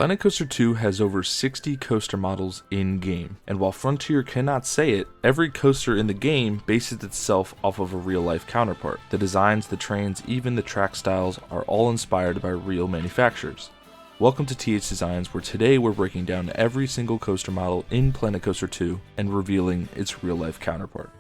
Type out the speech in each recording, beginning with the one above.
Planet Coaster 2 has over 60 coaster models in-game, and while Frontier cannot say it, every coaster in the game bases itself off of a real-life counterpart. The designs, the trains, even the track styles are all inspired by real manufacturers. Welcome to TH Designs, where today we're breaking down every single coaster model in Planet Coaster 2 and revealing its real-life counterpart.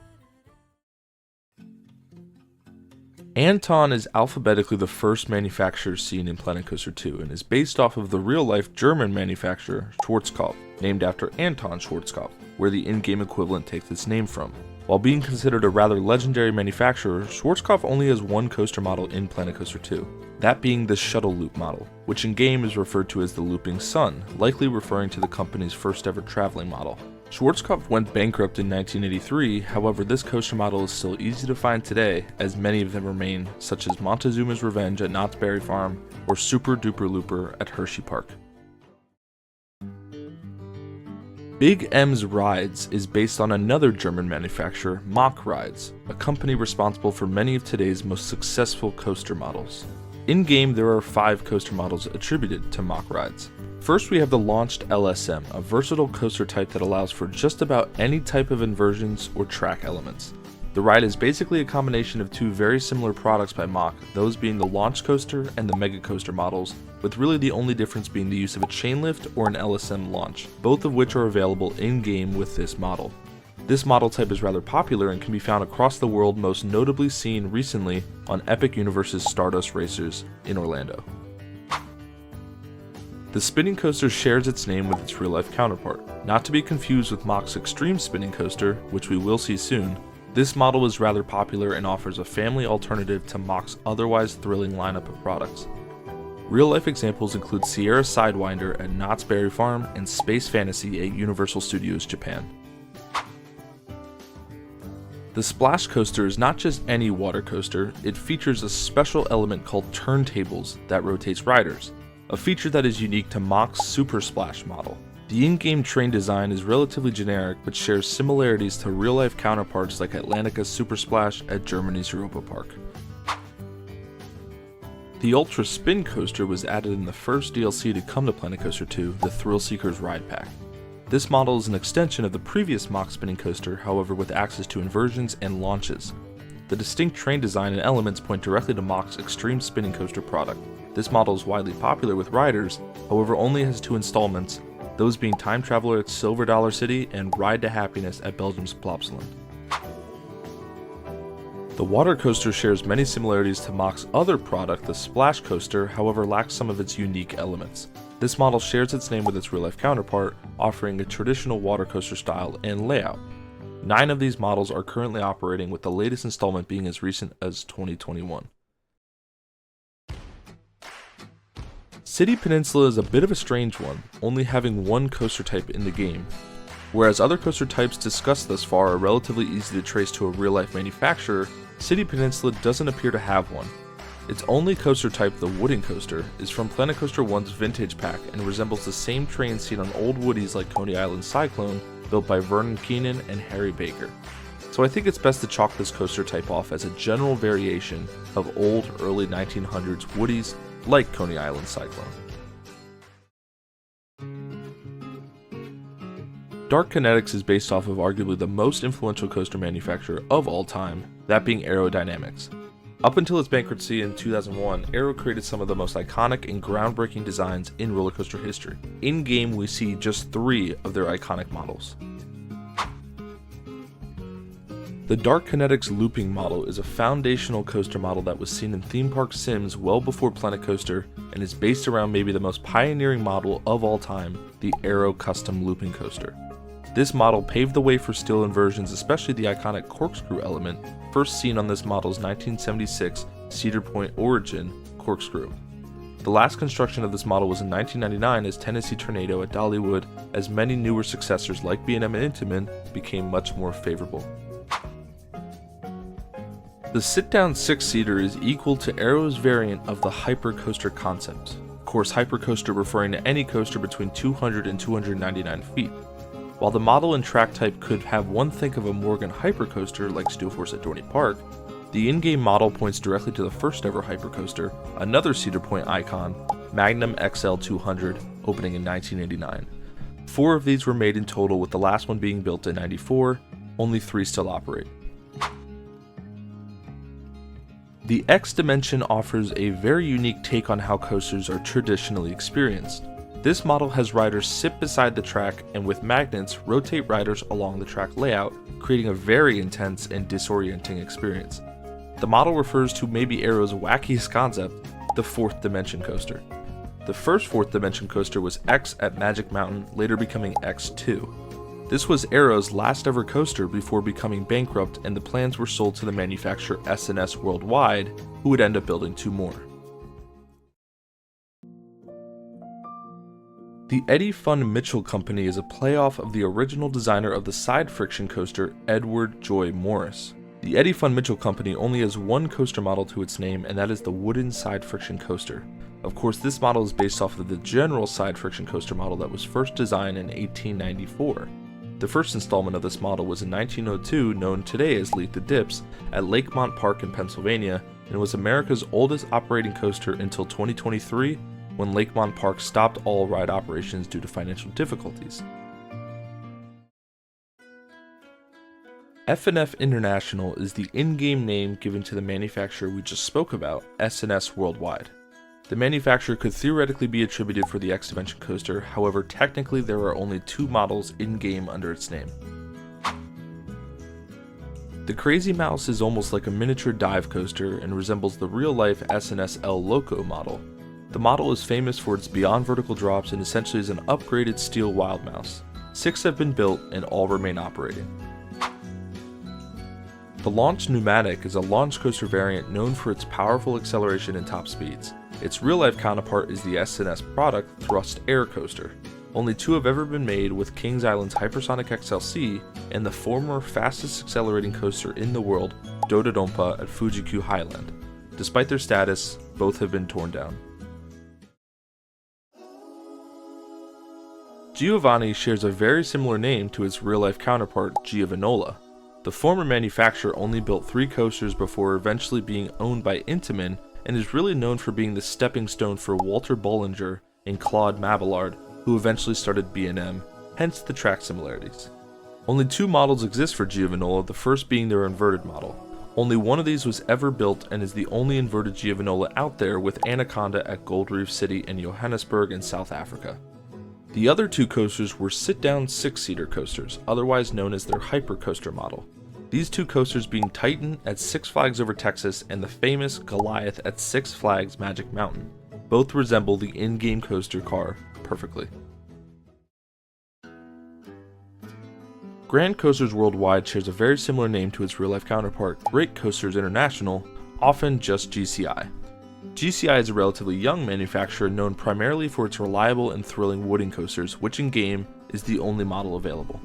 Anton is alphabetically the first manufacturer seen in Planet Coaster 2 and is based off of the real-life German manufacturer Schwarzkopf, named after Anton Schwarzkopf, where the in-game equivalent takes its name from. While being considered a rather legendary manufacturer, Schwarzkopf only has one coaster model in Planet Coaster 2, that being the Shuttle Loop model, which in-game is referred to as the Looping Sun, likely referring to the company's first ever traveling model. Schwarzkopf went bankrupt in 1983, however this coaster model is still easy to find today, as many of them remain, such as Montezuma's Revenge at Knott's Berry Farm, or Super Duper Looper at Hershey Park. Big M's Rides is based on another German manufacturer, Mack Rides, a company responsible for many of today's most successful coaster models. In-game, there are 5 coaster models attributed to Mack Rides. First, we have the launched LSM, a versatile coaster type that allows for just about any type of inversions or track elements. The ride is basically a combination of two very similar products by Mack, those being the launch coaster and the mega coaster models, with really the only difference being the use of a chain lift or an LSM launch, both of which are available in-game with this model. This model type is rather popular and can be found across the world, most notably seen recently on Epic Universe's Stardust Racers in Orlando. The spinning coaster shares its name with its real-life counterpart. Not to be confused with Mack's Extreme Spinning Coaster, which we will see soon, this model is rather popular and offers a family alternative to Mack's otherwise thrilling lineup of products. Real-life examples include Sierra Sidewinder at Knott's Berry Farm and Space Fantasy at Universal Studios Japan. The Splash Coaster is not just any water coaster, it features a special element called turntables that rotates riders, a feature that is unique to Mack's Super Splash model. The in-game train design is relatively generic but shares similarities to real-life counterparts like Atlantica's Super Splash at Germany's Europa Park. The Ultra Spin Coaster was added in the first DLC to come to Planet Coaster 2, the Thrill Seekers Ride Pack. This model is an extension of the previous Mack spinning coaster, however with access to inversions and launches. The distinct train design and elements point directly to Mack's Extreme Spinning Coaster product. This model is widely popular with riders, however only has 2 installments, those being Time Traveler at Silver Dollar City and Ride to Happiness at Belgium's Plopsaland. The water coaster shares many similarities to Mack's other product, the Splash Coaster, however lacks some of its unique elements. This model shares its name with its real-life counterpart, offering a traditional water coaster style and layout. 9 of these models are currently operating, with the latest installment being as recent as 2021. City Peninsula is a bit of a strange one, only having one coaster type in the game. Whereas other coaster types discussed thus far are relatively easy to trace to a real-life manufacturer, City Peninsula doesn't appear to have one. Its only coaster type, the Wooden Coaster, is from Planet Coaster 1's Vintage Pack and resembles the same train seen on old Woodies like Coney Island Cyclone, built by Vernon Keenan and Harry Baker. So I think it's best to chalk this coaster type off as a general variation of old early 1900s Woodies like Coney Island Cyclone. Dark Kinetics is based off of arguably the most influential coaster manufacturer of all time, that being Aerodynamics. Up until its bankruptcy in 2001, Aero created some of the most iconic and groundbreaking designs in roller coaster history. In-game, we see just 3 of their iconic models. The Dark Kinetics looping model is a foundational coaster model that was seen in theme park sims well before Planet Coaster and is based around maybe the most pioneering model of all time, the Aero Custom Looping Coaster. This model paved the way for steel inversions, especially the iconic corkscrew element, first seen on this model's 1976 Cedar Point Origin corkscrew. The last construction of this model was in 1999 as Tennessee Tornado at Dollywood, as many newer successors like B&M and Intamin became much more favorable. The sit-down 6-seater is equal to Aero's variant of the hypercoaster concept. Of course, hypercoaster referring to any coaster between 200 and 299 feet. While the model and track type could have one think of a Morgan hypercoaster like Steel Force at Dorney Park, the in-game model points directly to the first ever hypercoaster, another Cedar Point icon, Magnum XL 200, opening in 1989. 4 of these were made in total, with the last one being built in '94, only 3 still operate. The X Dimension offers a very unique take on how coasters are traditionally experienced. This model has riders sit beside the track and with magnets rotate riders along the track layout, creating a very intense and disorienting experience. The model refers to maybe Aero's wackiest concept, the 4th Dimension coaster. The first 4th Dimension coaster was X at Magic Mountain, later becoming X2. This was Aero's last ever coaster before becoming bankrupt, and the plans were sold to the manufacturer S&S Worldwide, who would end up building 2 more. The Eddie Fun Mitchell Company is a playoff of the original designer of the side friction coaster, Edward Joy Morris. The Eddie Fun Mitchell Company only has one coaster model to its name, and that is the wooden side friction coaster. Of course, this model is based off of the general side friction coaster model that was first designed in 1894. The first installment of this model was in 1902, known today as Leap the Dips, at Lakemont Park in Pennsylvania, and was America's oldest operating coaster until 2023, when Lakemont Park stopped all ride operations due to financial difficulties. F&F International is the in-game name given to the manufacturer we just spoke about, S&S Worldwide. The manufacturer could theoretically be attributed for the X Dimension coaster, however technically there are only 2 models in-game under its name. The Crazy Mouse is almost like a miniature dive coaster and resembles the real-life S&S El Loco model. The model is famous for its beyond vertical drops and essentially is an upgraded steel Wild Mouse. 6 have been built and all remain operating. The Launch Pneumatic is a launch coaster variant known for its powerful acceleration and top speeds. Its real-life counterpart is the S&S product Thrust Air Coaster. Only 2 have ever been made, with Kings Island's Hypersonic XLC and the former fastest accelerating coaster in the world, Dodonpa at Fuji-Q Highland. Despite their status, both have been torn down. Giovanni shares a very similar name to its real-life counterpart, Giovanola. The former manufacturer only built 3 coasters before eventually being owned by Intamin, and is really known for being the stepping stone for Walter Bollinger and Claude Mabillard, who eventually started B&M, hence the track similarities. Only 2 models exist for Giovanola, the first being their inverted model. Only one of these was ever built and is the only inverted Giovanola out there, with Anaconda at Gold Reef City in Johannesburg in South Africa. The other 2 coasters were sit-down 6-seater coasters, otherwise known as their hypercoaster model. These 2 coasters being Titan at Six Flags Over Texas and the famous Goliath at Six Flags Magic Mountain. Both resemble the in-game coaster car perfectly. Grand Coasters Worldwide shares a very similar name to its real-life counterpart, Great Coasters International, often just GCI. GCI is a relatively young manufacturer known primarily for its reliable and thrilling wooden coasters, which in game is the only model available.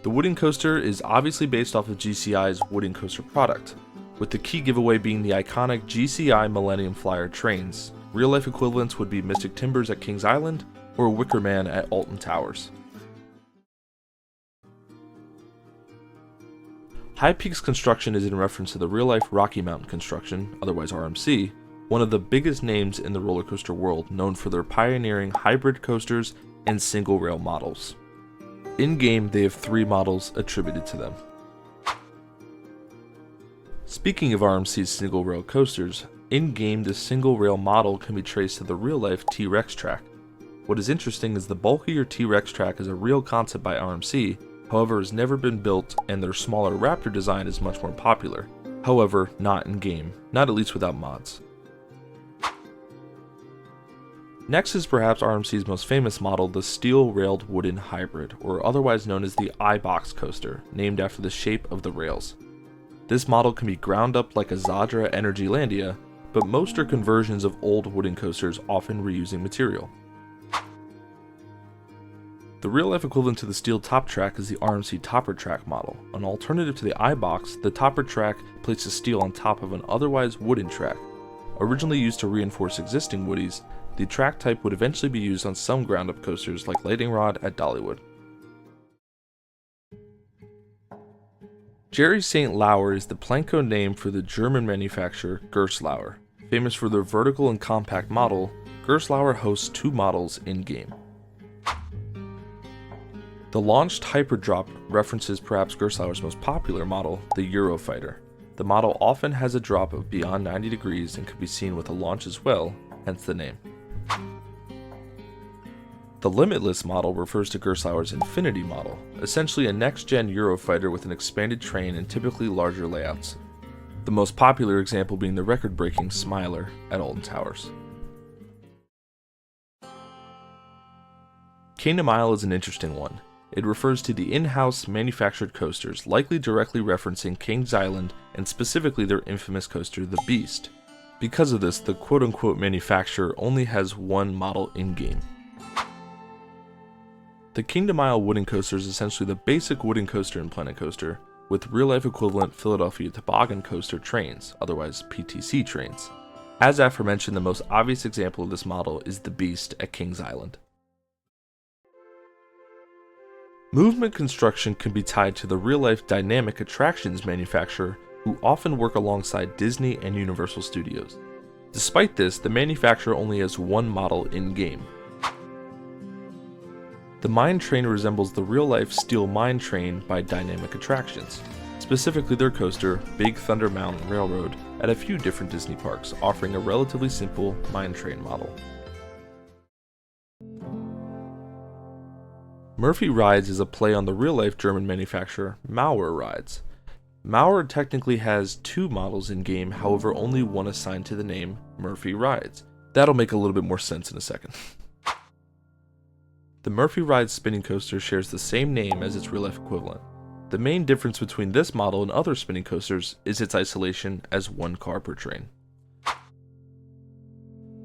The wooden coaster is obviously based off of GCI's wooden coaster product, with the key giveaway being the iconic GCI Millennium Flyer trains. Real-life equivalents would be Mystic Timbers at Kings Island or Wicker Man at Alton Towers. High Peaks Construction is in reference to the real-life Rocky Mountain Construction, otherwise RMC, one of the biggest names in the roller coaster world, known for their pioneering hybrid coasters and single-rail models. In-game, they have 3 models attributed to them. Speaking of RMC's single-rail coasters, in-game the single-rail model can be traced to the real-life T-Rex track. What is interesting is the bulkier T-Rex track is a real concept by RMC, however has never been built, and their smaller Raptor design is much more popular. However, not in-game, not at least without mods. Next is perhaps RMC's most famous model, the steel-railed wooden hybrid, or otherwise known as the I-Box coaster, named after the shape of the rails. This model can be ground up like a Zadra Energylandia, but most are conversions of old wooden coasters, often reusing material. The real-life equivalent to the steel top track is the RMC Topper Track model. An alternative to the I-Box, the Topper Track places steel on top of an otherwise wooden track. Originally used to reinforce existing Woodies, the track type would eventually be used on some ground-up coasters like Lightning Rod at Dollywood. Jerry St. Lauer is the Planco name for the German manufacturer Gerstlauer. Famous for their vertical and compact model, Gerstlauer hosts 2 models in-game. The launched Hyperdrop references perhaps Gerstlauer's most popular model, the Eurofighter. The model often has a drop of beyond 90 degrees and can be seen with a launch as well, hence the name. The Limitless model refers to Gerstlauer's Infinity model, essentially a next-gen Eurofighter with an expanded train and typically larger layouts. The most popular example being the record-breaking Smiler at Alton Towers. King to Mile is an interesting one. It refers to the in-house manufactured coasters, likely directly referencing Kings Island and specifically their infamous coaster, the Beast. Because of this, the quote-unquote manufacturer only has 1 model in-game. The King to Mile wooden coaster is essentially the basic wooden coaster in Planet Coaster, with real-life equivalent Philadelphia Toboggan Coaster trains, otherwise PTC trains. As aforementioned, the most obvious example of this model is the Beast at Kings Island. Movement construction can be tied to the real-life dynamic attractions manufacturer who often work alongside Disney and Universal Studios. Despite this, the manufacturer only has 1 model in-game. The Mine Train resembles the real-life Steel Mine Train by Dynamic Attractions, specifically their coaster, Big Thunder Mountain Railroad, at a few different Disney parks, offering a relatively simple Mine Train model. Murphy Rides is a play on the real-life German manufacturer Maurer Rides. Maurer technically has 2 models in-game, however only 1 assigned to the name Murphy Rides. That'll make a little bit more sense in a second. The Murphy Rides spinning coaster shares the same name as its real-life equivalent. The main difference between this model and other spinning coasters is its isolation as 1 car per train.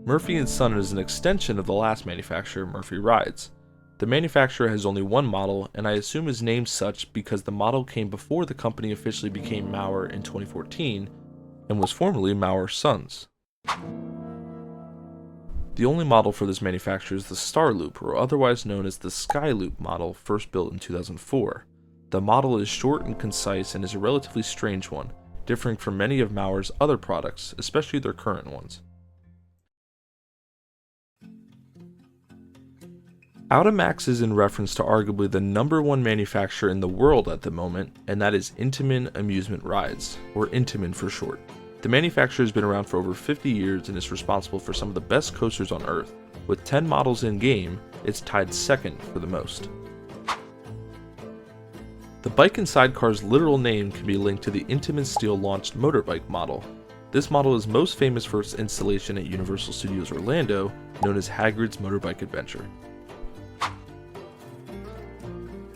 Murphy & Son is an extension of the last manufacturer, Murphy Rides. The manufacturer has only 1 model, and I assume is named such because the model came before the company officially became Maurer in 2014 and was formerly Maurer Sons. The only model for this manufacturer is the Star Loop, or otherwise known as the Sky Loop model, first built in 2004. The model is short and concise and is a relatively strange one, differing from many of Maurer's other products, especially their current ones. Outamax is in reference to arguably the #1 manufacturer in the world at the moment, and that is Intamin Amusement Rides, or Intamin for short. The manufacturer has been around for over 50 years and is responsible for some of the best coasters on Earth. With 10 models in game, it's tied second for the most. The bike and sidecar's literal name can be linked to the Intamin Steel launched motorbike model. This model is most famous for its installation at Universal Studios Orlando, known as Hagrid's Motorbike Adventure.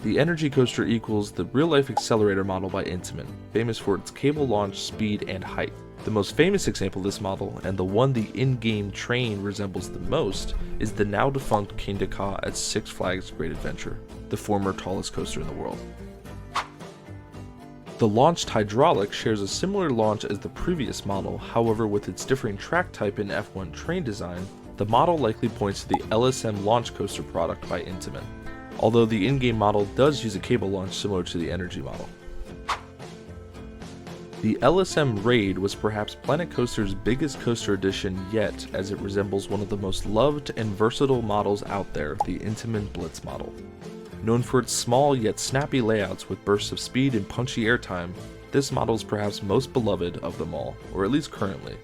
The Energy Coaster equals the real-life accelerator model by Intamin, famous for its cable launch, speed, and height. The most famous example of this model, and the one the in-game train resembles the most, is the now-defunct King de Ka at Six Flags Great Adventure, the former tallest coaster in the world. The launched hydraulic shares a similar launch as the previous model, however with its differing track type and F1 train design, the model likely points to the LSM launch coaster product by Intamin, although the in-game model does use a cable launch similar to the Energy model. The LSM Raid was perhaps Planet Coaster's biggest coaster addition yet, as it resembles one of the most loved and versatile models out there, the Intamin Blitz model. Known for its small yet snappy layouts with bursts of speed and punchy airtime, this model is perhaps most beloved of them all, or at least currently.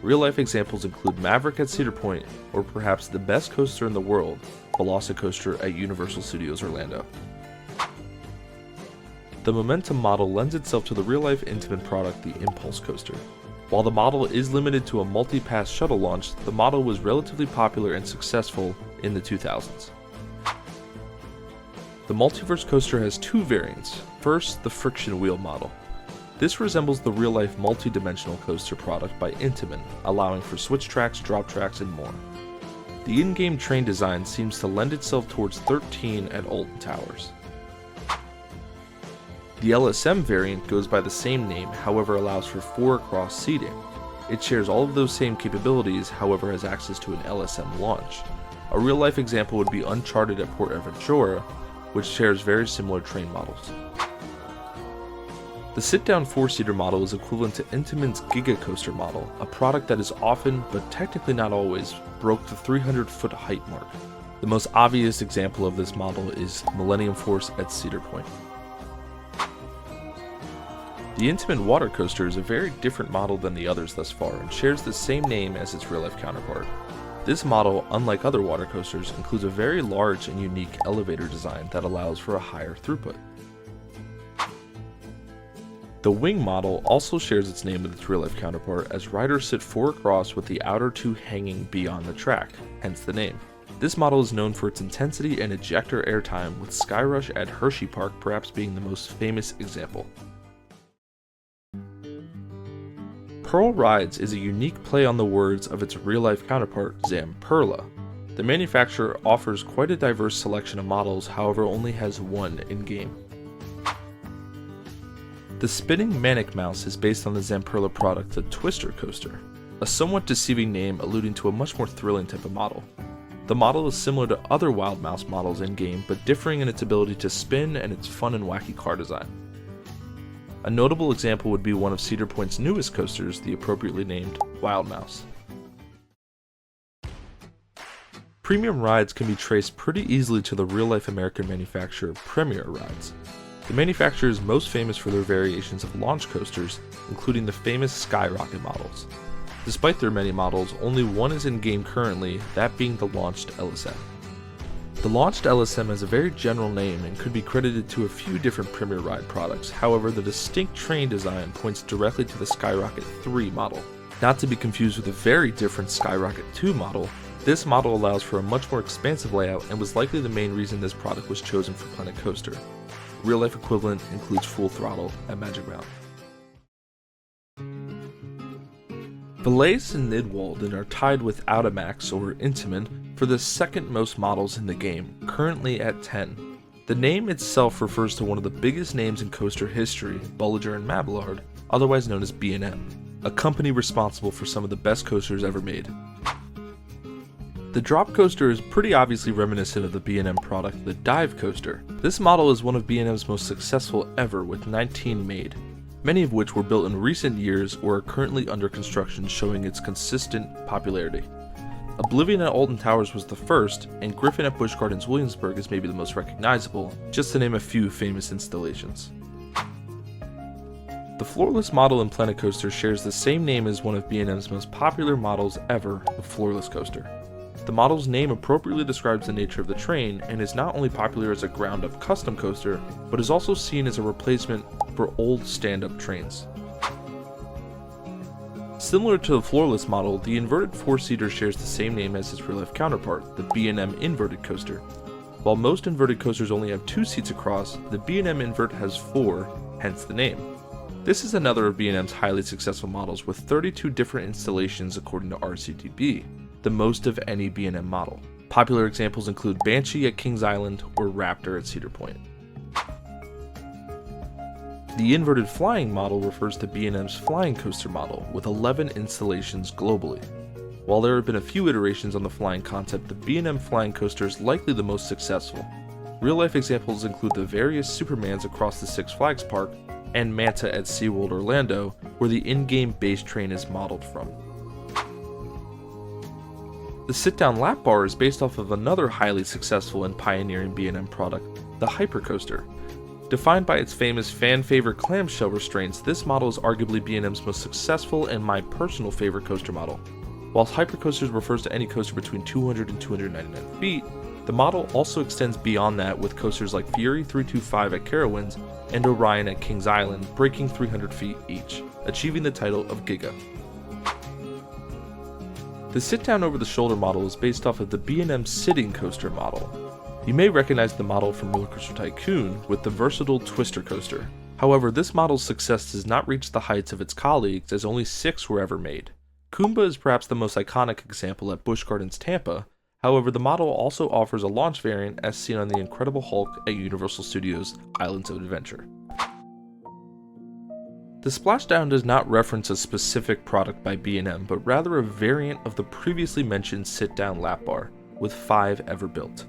Real-life examples include Maverick at Cedar Point, or perhaps the best coaster in the world, Velocicoaster at Universal Studios Orlando. The Momentum model lends itself to the real-life Intamin product, the Impulse Coaster. While the model is limited to a multi-pass shuttle launch, the model was relatively popular and successful in the 2000s. The Multiverse Coaster has 2 variants. First, the Friction Wheel model. This resembles the real-life multi-dimensional coaster product by Intamin, allowing for switch tracks, drop tracks, and more. The in-game train design seems to lend itself towards 13 at Alton Towers. The LSM variant goes by the same name, however allows for 4 cross seating. It shares all of those same capabilities, however has access to an LSM launch. A real-life example would be Uncharted at Port Aventura, which shares very similar train models. The The sit-down 4-seater model is equivalent to Intamin's Giga Coaster model, a product that is often, but technically not always, broke the 300-foot height mark. The most obvious example of this model is Millennium Force at Cedar Point. The Intamin water coaster is a very different model than the others thus far and shares the same name as its real-life counterpart. This model, unlike other water coasters, includes a very large and unique elevator design that allows for a higher throughput. The wing model also shares its name with its real-life counterpart, as riders sit 4 across with the outer 2 hanging beyond the track, hence the name. This model is known for its intensity and ejector airtime, with Skyrush at Hershey Park perhaps being the most famous example. Pearl Rides is a unique play on the words of its real-life counterpart, Zamperla. The manufacturer offers quite a diverse selection of models, however only has one in-game. The spinning Manic Mouse is based on the Zamperla product, the Twister Coaster, a somewhat deceiving name alluding to a much more thrilling type of model. The model is similar to other Wild Mouse models in-game, but differing in its ability to spin and its fun and wacky car design. A notable example would be one of Cedar Point's newest coasters, the appropriately named Wild Mouse. Premium rides can be traced pretty easily to the real-life American manufacturer Premier Rides. The manufacturer is most famous for their variations of launch coasters, including the famous Skyrocket models. Despite their many models, only one is in game currently, that being the launched LSM. The launched LSM has a very general name and could be credited to a few different Premier Ride products, however the distinct train design points directly to the Skyrocket 3 model. Not to be confused with a very different Skyrocket 2 model, this model allows for a much more expansive layout and was likely the main reason this product was chosen for Planet Coaster. Real-life equivalent includes Full Throttle at Magic Mountain. Valais Nidwalden are tied with Outamax or Intamin for the second most models in the game, currently at 10. The name itself refers to one of the biggest names in coaster history, Bolliger and Mabillard, otherwise known as B&M, a company responsible for some of the best coasters ever made. The drop coaster is pretty obviously reminiscent of the B&M product, the dive coaster. This model is one of B&M's most successful ever, with 19 made, many of which were built in recent years or are currently under construction, showing its consistent popularity. Oblivion at Alton Towers was the first, and Griffin at Busch Gardens Williamsburg is maybe the most recognizable, just to name a few famous installations. The floorless model in Planet Coaster shares the same name as one of B&M's most popular models ever, the floorless coaster. The model's name appropriately describes the nature of the train and is not only popular as a ground-up custom coaster, but is also seen as a replacement for old stand-up trains. Similar to the floorless model, the inverted 4-seater shares the same name as its real-life counterpart, the B&M inverted coaster. While most inverted coasters only have 2 seats across, the B&M invert has 4, hence the name. This is another of B&M's highly successful models with 32 different installations according to RCTB, the most of any B&M model. Popular examples include Banshee at Kings Island or Raptor at Cedar Point. The inverted flying model refers to B&M's flying coaster model, with 11 installations globally. While there have been a few iterations on the flying concept, the B&M flying coaster is likely the most successful. Real-life examples include the various Supermans across the Six Flags Park and Manta at SeaWorld Orlando, where the in-game base train is modeled from. The sit-down lap bar is based off of another highly successful and pioneering B&M product, the Hypercoaster. Defined by its famous fan-favorite clamshell restraints, this model is arguably B&M's most successful and my personal favorite coaster model. While Hypercoasters refers to any coaster between 200 and 299 feet, the model also extends beyond that with coasters like Fury 325 at Carowinds and Orion at Kings Island breaking 300 feet each, achieving the title of Giga. The sit-down over-the-shoulder model is based off of the B&M sitting coaster model. You may recognize the model from Roller Coaster Tycoon with the versatile Twister coaster. However, this model's success does not reach the heights of its colleagues, as only 6 were ever made. Kumba is perhaps the most iconic example at Busch Gardens Tampa. However, the model also offers a launch variant as seen on the Incredible Hulk at Universal Studios Islands of Adventure. The splashdown does not reference a specific product by B&M, but rather a variant of the previously mentioned sit-down lap bar, with 5 ever built.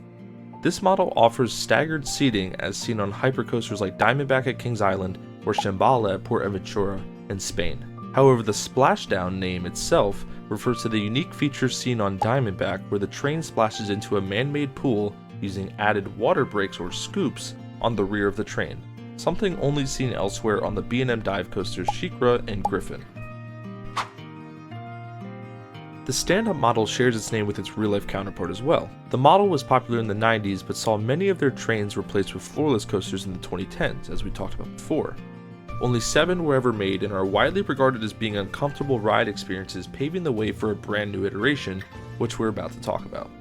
This model offers staggered seating as seen on hypercoasters like Diamondback at Kings Island or Shambhala at Port Aventura in Spain. However, the splashdown name itself refers to the unique feature seen on Diamondback where the train splashes into a man-made pool using added water breaks or scoops on the rear of the train, something only seen elsewhere on the B&M dive coasters SheiKra and Griffin. The stand-up model shares its name with its real-life counterpart as well. The model was popular in the 90s but saw many of their trains replaced with floorless coasters in the 2010s, as we talked about before. Only 7 were ever made and are widely regarded as being uncomfortable ride experiences, paving the way for a brand new iteration, which we're about to talk about.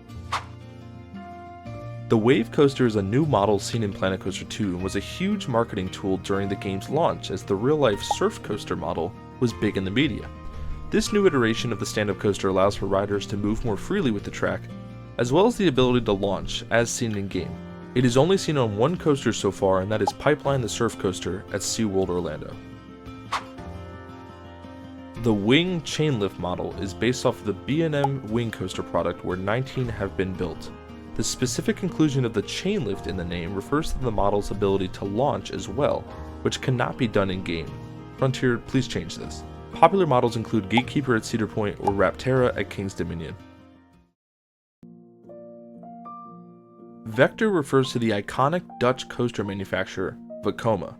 The Wave Coaster is a new model seen in Planet Coaster 2 and was a huge marketing tool during the game's launch, as the real-life Surf Coaster model was big in the media. This new iteration of the stand-up coaster allows for riders to move more freely with the track, as well as the ability to launch, as seen in-game. It is only seen on one coaster so far, and that is Pipeline the Surf Coaster at SeaWorld Orlando. The Wing Chainlift model is based off of the B&M Wing Coaster product, where 19 have been built. The specific inclusion of the chainlift in the name refers to the model's ability to launch as well, which cannot be done in-game. Frontier, please change this. Popular models include Gatekeeper at Cedar Point or Raptera at King's Dominion. Vector refers to the iconic Dutch coaster manufacturer, Vekoma,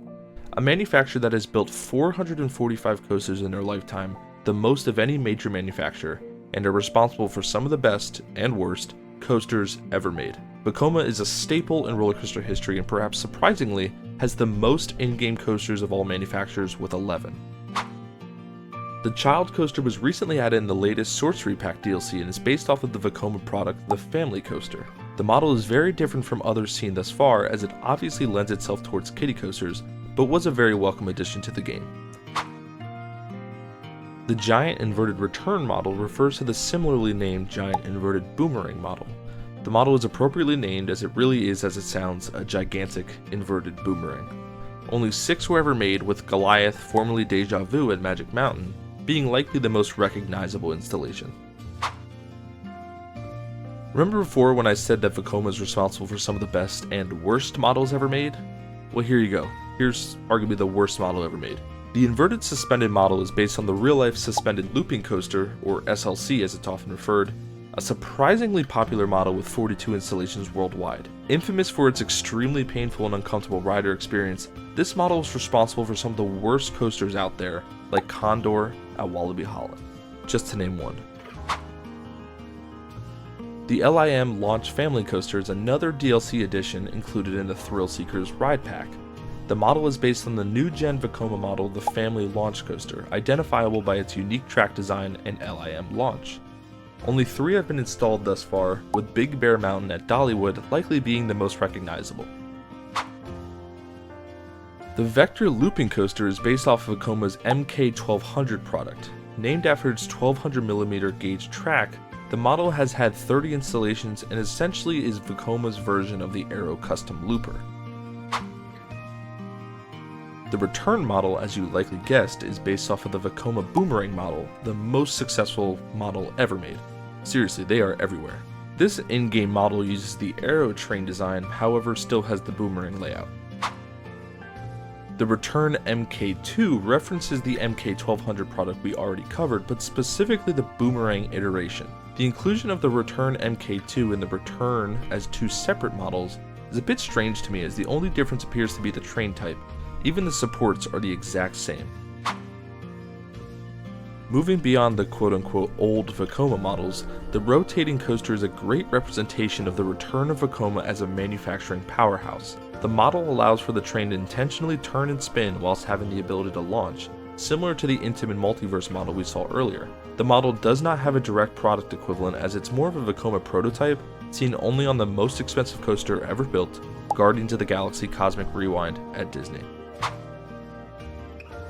a manufacturer that has built 445 coasters in their lifetime, the most of any major manufacturer, and are responsible for some of the best, and worst, coasters ever made. Vekoma is a staple in roller coaster history and perhaps surprisingly has the most in-game coasters of all manufacturers with 11. The Child Coaster was recently added in the latest Sorcery Pack DLC and is based off of the Vekoma product, the Family Coaster. The model is very different from others seen thus far, as it obviously lends itself towards kiddie coasters, but was a very welcome addition to the game. The Giant Inverted Return model refers to the similarly named Giant Inverted Boomerang model. The model is appropriately named as it really is, as it sounds, a gigantic inverted boomerang. Only 6 were ever made, with Goliath, formerly Deja Vu at Magic Mountain, being likely the most recognizable installation. Remember before when I said that Vekoma is responsible for some of the best and worst models ever made? Well, here you go. Here's arguably the worst model ever made. The inverted suspended model is based on the real-life suspended looping coaster, or SLC as it's often referred, a surprisingly popular model with 42 installations worldwide. Infamous for its extremely painful and uncomfortable rider experience, this model is responsible for some of the worst coasters out there, like Condor at Wallaby Holland, just to name one. The LIM Launch Family Coaster is another DLC edition included in the Thrill Seekers Ride Pack. The model is based on the new-gen Vekoma model, the Family Launch Coaster, identifiable by its unique track design and LIM launch. Only 3 have been installed thus far, with Big Bear Mountain at Dollywood likely being the most recognizable. The Vector Looping Coaster is based off of Vekoma's MK1200 product. Named after its 1200mm gauge track, the model has had 30 installations and essentially is Vekoma's version of the Aero Custom Looper. The Return model, as you likely guessed, is based off of the Vekoma Boomerang model, the most successful model ever made. Seriously, they are everywhere. This in-game model uses the Aero train design, however still has the boomerang layout. The Return MK2 references the MK1200 product we already covered, but specifically the Boomerang iteration. The inclusion of the Return MK2 and the Return as 2 separate models is a bit strange to me, as the only difference appears to be the train type. Even the supports are the exact same. Moving beyond the quote-unquote old Vekoma models, the rotating coaster is a great representation of the return of Vekoma as a manufacturing powerhouse. The model allows for the train to intentionally turn and spin whilst having the ability to launch, similar to the Intamin multiverse model we saw earlier. The model does not have a direct product equivalent, as it's more of a Vekoma prototype, seen only on the most expensive coaster ever built, Guardians of the Galaxy Cosmic Rewind at Disney.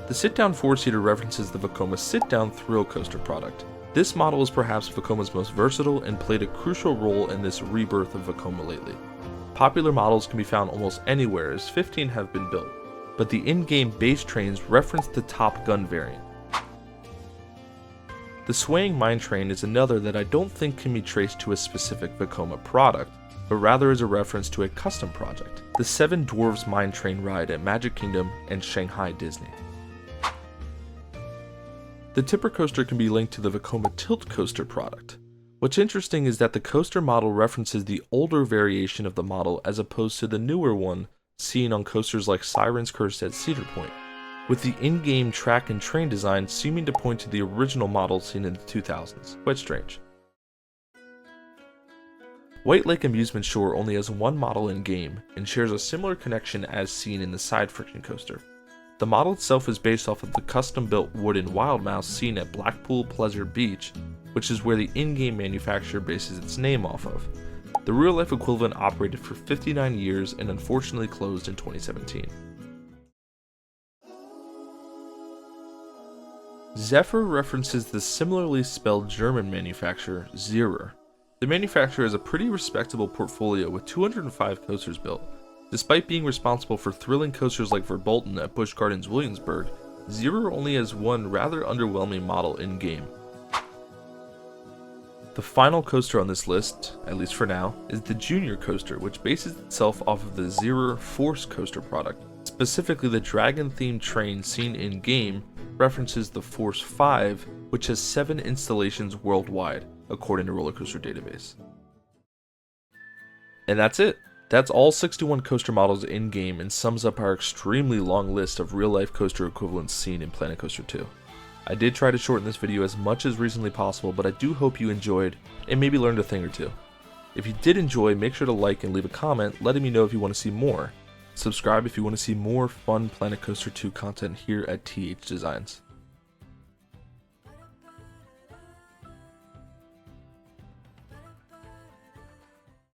The sit-down 4-seater references the Vekoma sit-down thrill coaster product. This model is perhaps Vekoma's most versatile and played a crucial role in this rebirth of Vekoma lately. Popular models can be found almost anywhere, as 15 have been built, but the in-game base trains reference the Top Gun variant. The Swaying Mine Train is another that I don't think can be traced to a specific Vekoma product, but rather is a reference to a custom project, the Seven Dwarves Mine Train ride at Magic Kingdom and Shanghai Disney. The tipper coaster can be linked to the Vekoma tilt coaster product. What's interesting is that the coaster model references the older variation of the model as opposed to the newer one seen on coasters like Siren's Curse at Cedar Point, with the in-game track and train design seeming to point to the original model seen in the 2000s. Quite strange. Whitelake Amusement Shore only has one model in-game and shares a similar connection as seen in the side friction coaster. The model itself is based off of the custom-built wooden Wild Mouse seen at Blackpool Pleasure Beach, which is where the in-game manufacturer bases its name off of. The real-life equivalent operated for 59 years and unfortunately closed in 2017. Zephyr references the similarly spelled German manufacturer Zierer. The manufacturer has a pretty respectable portfolio with 205 coasters built. Despite being responsible for thrilling coasters like Verbolten at Busch Gardens Williamsburg, Zierer only has one rather underwhelming model in-game. The final coaster on this list, at least for now, is the Junior coaster, which bases itself off of the Zierer Force coaster product. Specifically, the dragon-themed train seen in-game references the Force 5, which has 7 installations worldwide, according to Roller Coaster Database. And that's it! That's all 61 coaster models in-game and sums up our extremely long list of real-life coaster equivalents seen in Planet Coaster 2. I did try to shorten this video as much as reasonably possible, but I do hope you enjoyed and maybe learned a thing or two. If you did enjoy, make sure to like and leave a comment letting me know if you want to see more. Subscribe if you want to see more fun Planet Coaster 2 content here at TH Designs.